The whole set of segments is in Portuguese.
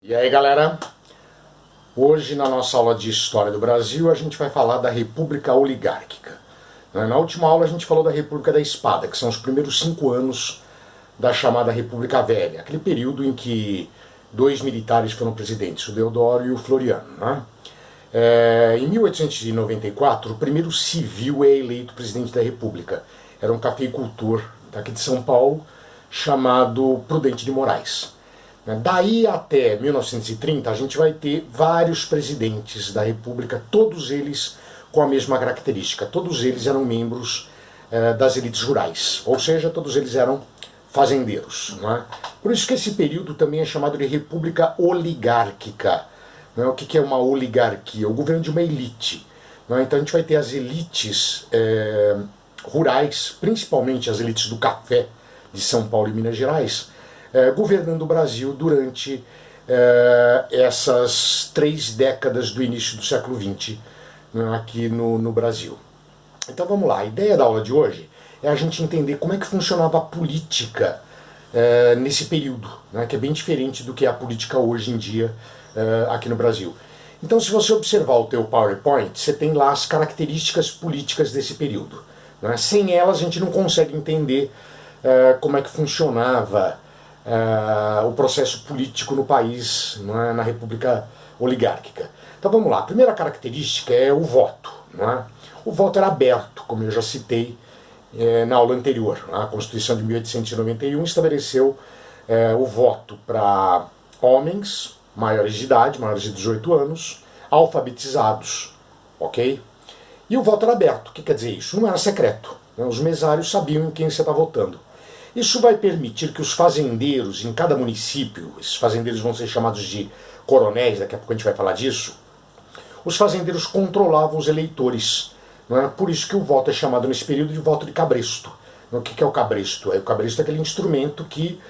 E aí, galera, hoje na nossa aula de História do Brasil a gente vai falar da República Oligárquica. Na última aula a gente falou da República da Espada, que são os primeiros 5 anos da chamada República Velha, aquele período em que 2 militares foram presidentes, o Deodoro e o Floriano. Né? Em 1894, o primeiro civil é eleito presidente da República. Era um cafeicultor daqui de São Paulo, chamado Prudente de Moraes. Daí até 1930 a gente vai ter vários presidentes da República, todos eles com a mesma característica. Todos eles eram membros das elites rurais, ou seja, todos eles eram fazendeiros. Não é? Por isso que esse período também é chamado de República Oligárquica. Não é? O que é uma oligarquia? O governo de uma elite. Não é? Então a gente vai ter as elites rurais, principalmente as elites do café de São Paulo e Minas Gerais, governando o Brasil durante essas 3 décadas do início do século XX, né, aqui no Brasil. Então vamos lá, a ideia da aula de hoje é a gente entender como é que funcionava a política nesse período, né, que é bem diferente do que é a política hoje em dia aqui no Brasil. Então, se você observar o teu PowerPoint, você tem lá as características políticas desse período. Né? Sem elas a gente não consegue entender como é que funcionava o processo político no país, né, na República Oligárquica. Então vamos lá, a primeira característica é o voto. Né? O voto era aberto, como eu já citei na aula anterior. A Constituição de 1891 estabeleceu o voto para homens maiores de idade, maiores de 18 anos, alfabetizados, ok? E o voto era aberto. O que quer dizer isso? Não era secreto. Né? Os mesários sabiam em quem você está votando. Isso vai permitir que os fazendeiros em cada município, esses fazendeiros vão ser chamados de coronéis, daqui a pouco a gente vai falar disso, os fazendeiros controlavam os eleitores. Não é? Por isso que o voto é chamado nesse período de voto de cabresto. O que é o cabresto? O cabresto é aquele instrumento que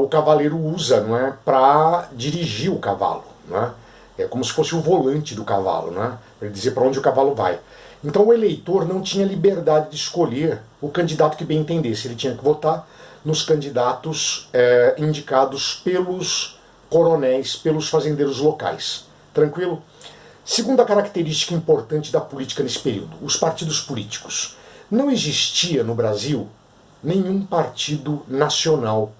o cavaleiro usa, não é, para dirigir o cavalo. Não é? É como se fosse o volante do cavalo, não é? Para dizer para onde o cavalo vai. Então o eleitor não tinha liberdade de escolher o candidato que bem entendesse. Ele tinha que votar nos candidatos indicados pelos coronéis, pelos fazendeiros locais. Tranquilo? Segunda característica importante da política nesse período, os partidos políticos. Não existia no Brasil nenhum partido nacional.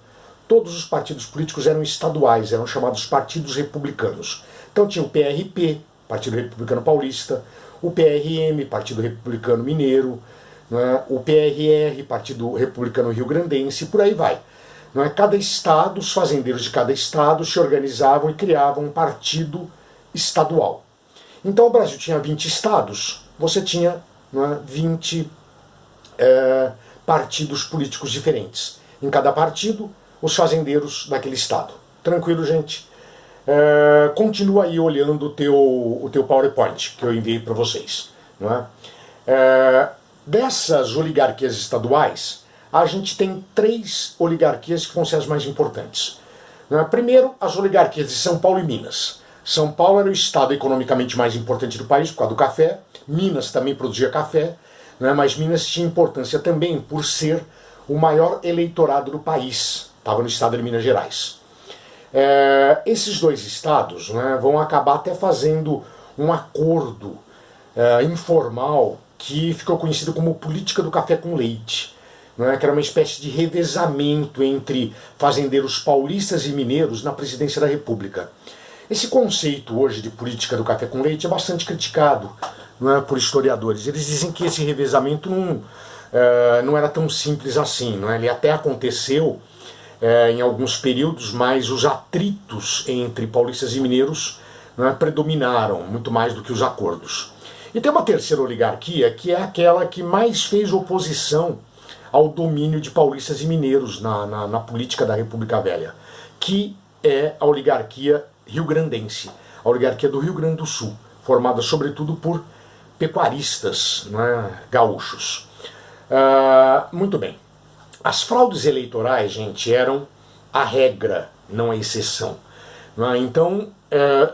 Todos os partidos políticos eram estaduais, eram chamados partidos republicanos. Então tinha o PRP, Partido Republicano Paulista, o PRM, Partido Republicano Mineiro, né, o PRR, Partido Republicano Rio-Grandense, e por aí vai. Não é? Cada estado, os fazendeiros de cada estado se organizavam e criavam um partido estadual. Então o Brasil tinha 20 estados, você tinha, não é, 20 partidos políticos diferentes. Em cada partido, os fazendeiros daquele estado. Tranquilo, gente? Continua aí olhando o teu PowerPoint que eu enviei para vocês. Não é? Dessas oligarquias estaduais, a gente tem 3 oligarquias que vão ser as mais importantes. Não é? Primeiro, as oligarquias de São Paulo e Minas. São Paulo era o estado economicamente mais importante do país por causa do café. Minas também produzia café, não é? Mas Minas tinha importância também por ser o maior eleitorado do país. Estava no estado de Minas Gerais. Esses 2 estados, né, vão acabar até fazendo um acordo informal que ficou conhecido como política do café com leite, né, que era uma espécie de revezamento entre fazendeiros paulistas e mineiros na presidência da República. Esse conceito hoje de política do café com leite é bastante criticado, não é, por historiadores. Eles dizem que esse revezamento não era tão simples assim. Não é? Ele até aconteceu em alguns períodos, mas os atritos entre paulistas e mineiros, né, predominaram muito mais do que os acordos. E tem uma terceira oligarquia, que é aquela que mais fez oposição ao domínio de paulistas e mineiros na política da República Velha, que é a oligarquia rio-grandense, a oligarquia do Rio Grande do Sul, formada sobretudo por pecuaristas, né, gaúchos. Muito bem. As fraudes eleitorais, gente, eram a regra, não a exceção. Não é? Então,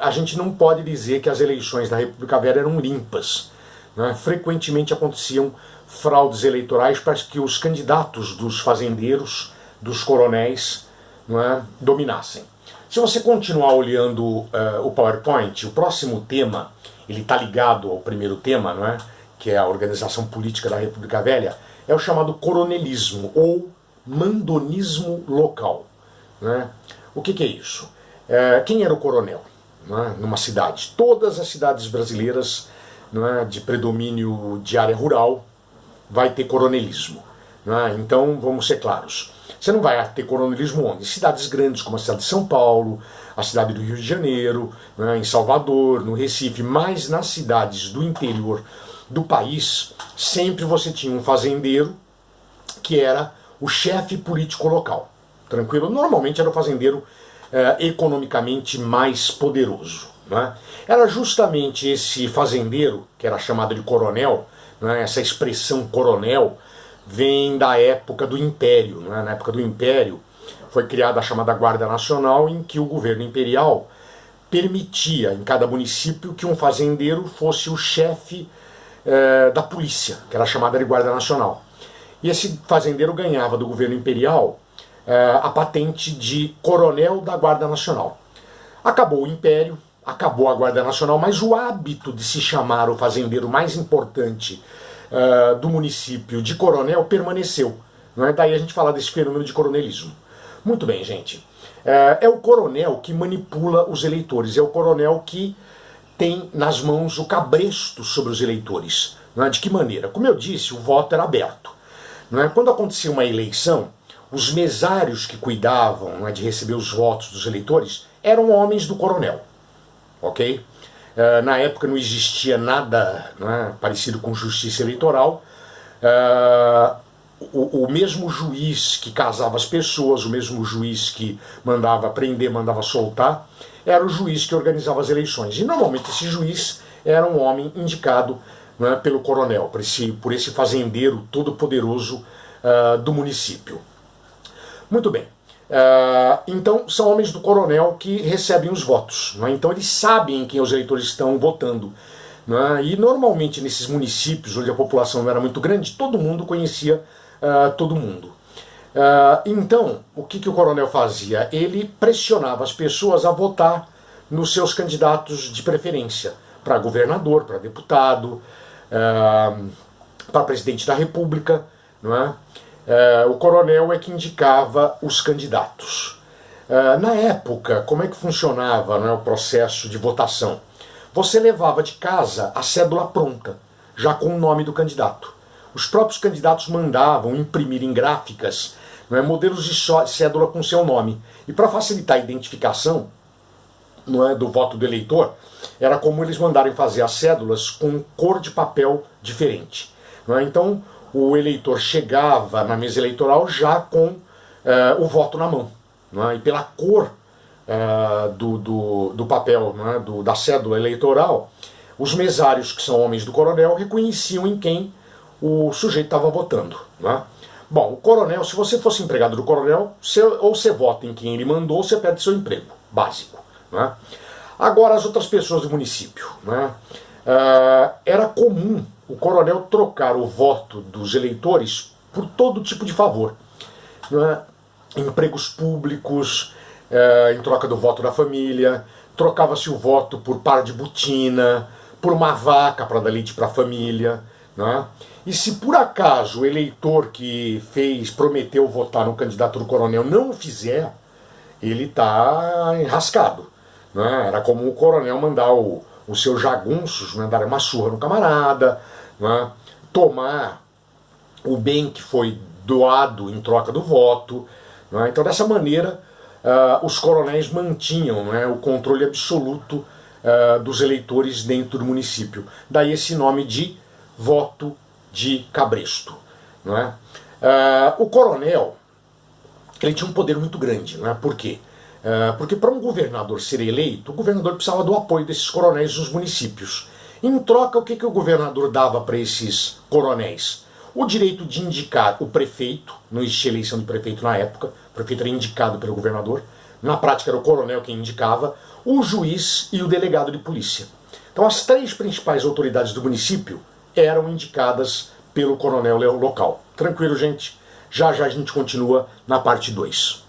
a gente não pode dizer que as eleições da República Velha eram limpas. Não é? Frequentemente aconteciam fraudes eleitorais para que os candidatos dos fazendeiros, dos coronéis, não é, dominassem. Se você continuar olhando o PowerPoint, o próximo tema, ele está ligado ao primeiro tema, não é? Que é a organização política da República Velha, é o chamado coronelismo ou mandonismo local. Né? O que é isso? Quem era o coronel, né, numa cidade? Todas as cidades brasileiras, né, de predomínio de área rural vai ter coronelismo. Né? Então vamos ser claros. Você não vai ter coronelismo onde? Em cidades grandes como a cidade de São Paulo, a cidade do Rio de Janeiro, né, em Salvador, no Recife, mas nas cidades do interior do país, sempre você tinha um fazendeiro que era o chefe político local. Tranquilo? Normalmente era o fazendeiro economicamente mais poderoso. Né? Era justamente esse fazendeiro, que era chamado de coronel, né? Essa expressão coronel vem da época do Império. Né? Na época do Império foi criada a chamada Guarda Nacional, em que o governo imperial permitia em cada município que um fazendeiro fosse o chefe da polícia, que era chamada de Guarda Nacional. E esse fazendeiro ganhava do governo imperial a patente de coronel da Guarda Nacional. Acabou o Império, acabou a Guarda Nacional, mas o hábito de se chamar o fazendeiro mais importante do município de coronel permaneceu. Não é? Daí a gente fala desse fenômeno de coronelismo. Muito bem, gente. É o coronel que manipula os eleitores, é o coronel que tem nas mãos o cabresto sobre os eleitores. Não é? De que maneira? Como eu disse, o voto era aberto. Não é? Quando acontecia uma eleição, os mesários que cuidavam, não é, de receber os votos dos eleitores eram homens do coronel. Ok? Na época não existia nada, não é, parecido com justiça eleitoral. O mesmo juiz que casava as pessoas, o mesmo juiz que mandava prender, mandava soltar, era o juiz que organizava as eleições. E normalmente esse juiz era um homem indicado, né, pelo coronel, por esse fazendeiro todo-poderoso do município. Muito bem. Então são homens do coronel que recebem os votos. Né? Então eles sabem em quem os eleitores estão votando. Né? E normalmente nesses municípios onde a população não era muito grande, todo mundo conhecia todo mundo. Então, o que o coronel fazia? Ele pressionava as pessoas a votar nos seus candidatos de preferência, para governador, para deputado, para presidente da República. Não é? O coronel é que indicava os candidatos. Na época, como é que funcionava, né, o processo de votação? Você levava de casa a cédula pronta, já com o nome do candidato. Os próprios candidatos mandavam imprimir em gráficas, não é, modelos de cédula com seu nome. E para facilitar a identificação, não é, do voto do eleitor, era comum eles mandarem fazer as cédulas com cor de papel diferente. Não é? Então o eleitor chegava na mesa eleitoral já com o voto na mão. Não é? E pela cor do papel, não é, da cédula eleitoral, os mesários, que são homens do coronel, reconheciam em quem o sujeito estava votando. Não é? Bom, o coronel, se você fosse empregado do coronel, ou você vota em quem ele mandou, ou você perde seu emprego, básico. Não é? Agora, as outras pessoas do município. Não é? Era comum o coronel trocar o voto dos eleitores por todo tipo de favor. Não é? Empregos públicos, em troca do voto da família, trocava-se o voto por par de botina, por uma vaca para dar leite para a família. Não é? E se por acaso o eleitor que prometeu votar no candidato do coronel não o fizer, ele está enrascado. Não é? Era como o coronel mandar os seus jagunços, né, dar uma surra no camarada, não é? Tomar o bem que foi doado em troca do voto. Não é? Então, dessa maneira, os coronéis mantinham, né, o controle absoluto dos eleitores dentro do município. Daí esse nome de voto de cabresto. Não é? O coronel, ele tinha um poder muito grande. Não é? Por quê? Porque para um governador ser eleito, o governador precisava do apoio desses coronéis nos municípios. Em troca, o que o governador dava para esses coronéis? O direito de indicar o prefeito, não existia eleição de prefeito na época, o prefeito era indicado pelo governador, na prática era o coronel quem indicava, o juiz e o delegado de polícia. Então as três principais autoridades do município eram indicadas pelo coronel local. Tranquilo, gente? Já já a gente continua na parte 2.